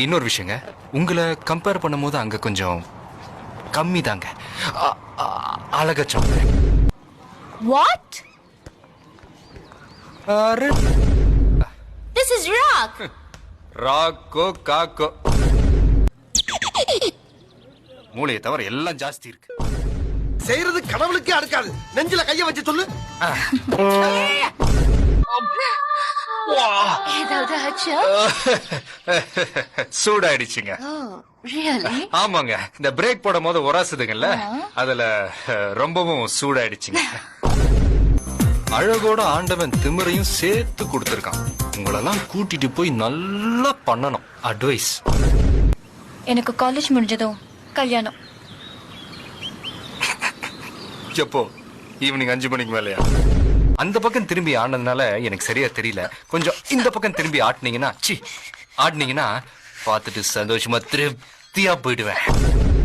இன்னொரு விஷயங்க, உங்களை கம்பேர் பண்ணும்போது அங்க கொஞ்சம் கம்மி தாங்க. அழகச்சம். What? This is rock. ராக்கோ காக்கோ. மூளையை தவிர எல்லாம் ஜாஸ்தி இருக்கு. செய்யறது கடவுளுக்கே அடுக்காது. நெஞ்சில கைய வச்சு சொல்லு. ஏதாவது ஆச்சா? சூடாயிடுச்சுங்க. Oh, really? ஆமாங்க, இந்த பிரேக் போடும் போது உராசுதுங்கல்ல, அதுல ரொம்பவும் சூடாயிடுச்சுங்க. அழகோட ஆண்டவன் திமிரையும் சேர்த்து கொடுத்திருக்கான். உங்களெல்லாம் கூட்டிட்டு போய் நல்லா பண்ணணும். அட்வைஸ். எனக்கு காலேஜ் முடிஞ்சதும் கல்யாணம். எப்போ? ஈவினிங் 5 மணிக்கு மேலயா? அந்த பக்கம் திரும்பி ஆடினதுனால எனக்கு சரியா தெரியல. கொஞ்சம் இந்த பக்கம் திரும்பி ஆட்டினீங்கன்னா பார்த்துட்டு சந்தோஷமா திருப்தியா போயிடுவேன்.